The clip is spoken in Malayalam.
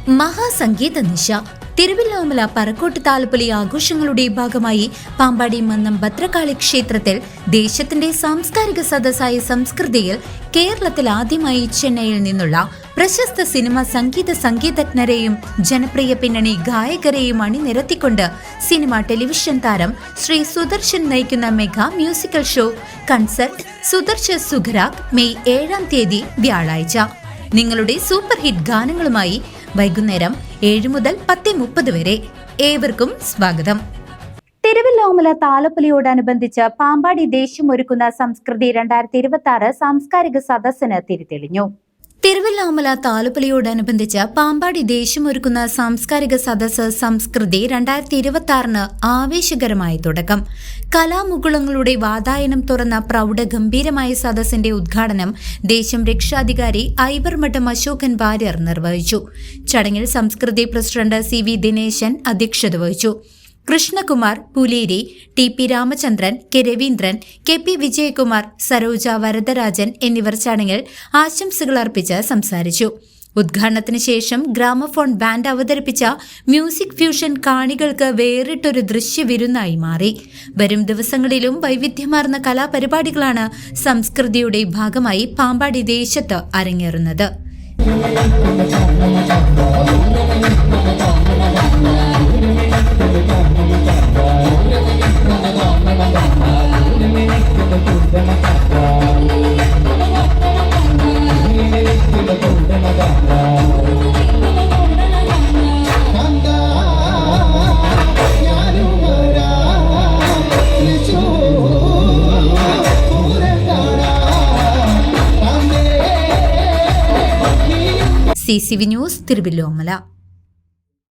മഹാസംഗീത നിശ തിരുവല്ലോമല പറക്കോട്ട് താലപ്പൊലി ആഘോഷങ്ങളുടെ ഭാഗമായി പാമ്പാടി മന്നം ഭദ്രകാളി ക്ഷേത്രത്തിൽ ദേശത്തിന്റെ സാംസ്കാരിക സദസ്സായ സംസ്കൃതിയിൽ കേരളത്തിൽ ആദ്യമായി ചെന്നൈയിൽ നിന്നുള്ള പ്രശസ്ത സിനിമ സംഗീതജ്ഞരെയും ജനപ്രിയ പിന്നണി ഗായകരെയും അണിനിരത്തിക്കൊണ്ട് സിനിമ ടെലിവിഷൻ താരം ശ്രീ സുദർശൻ നയിക്കുന്ന mega musical show concert Sudarshan Sukharag May 7-ാം തീയതി വ്യാഴാഴ്ച. നിങ്ങളുടെ സൂപ്പർ ഹിറ്റ് ഗാനങ്ങളുമായി വൈകുന്നേരം 7 മുതൽ 10:30 വരെ. ഏവർക്കും സ്വാഗതം. തിരുവല്ലോമല താലപ്പൊലിയോടനുബന്ധിച്ച് പാമ്പാടി ദേശം ഒരുക്കുന്ന സംസ്കൃതി 2026 സാംസ്കാരിക സദസ്സിന് തിരിതെളിഞ്ഞു. തിരുവല്ലോമല താലപ്പൊലിയോടനുബന്ധിച്ച് പാമ്പാടി ദേശമൊരുക്കുന്ന സാംസ്കാരിക സദസ്സ് സംസ്കൃതി 2026 ആവേശകരമായ തുടക്കം. കലാമുകുളങ്ങളുടെ വാതായനം തുറന്ന പ്രൗഢഗംഭീരമായ സദസ്സിന്റെ ഉദ്ഘാടനം ദേശം രക്ഷാധികാരി ഐവർമഠം അശോകൻ വാര്യർ നിർവഹിച്ചു. ചടങ്ങിൽ സംസ്കൃതി പ്രസിഡന്റ് CV ദിനേശൻ അധ്യക്ഷത വഹിച്ചു. Krishnakumar Puleri, TP Ramachandran, K Raveendran, KP Vijayakumar, Saroja Varadarajan എന്നിവർ ചടങ്ങിൽ ആശംസകൾ അർപ്പിച്ച് സംസാരിച്ചു. ഉദ്ഘാടനത്തിന് ശേഷം ഗ്രാമഫോൺ ബാൻഡ് അവതരിപ്പിച്ച മ്യൂസിക് ഫ്യൂഷൻ കാണികൾക്ക് വേറിട്ടൊരു ദൃശ്യവിരുന്നായി മാറി. വരും ദിവസങ്ങളിലും വൈവിധ്യമാർന്ന കലാപരിപാടികളാണ് സംസ്കൃതിയുടെ ഭാഗമായി പാമ്പാടി ദേശത്ത് അരങ്ങേറുന്നത്. CCV news Thiruvilwamala.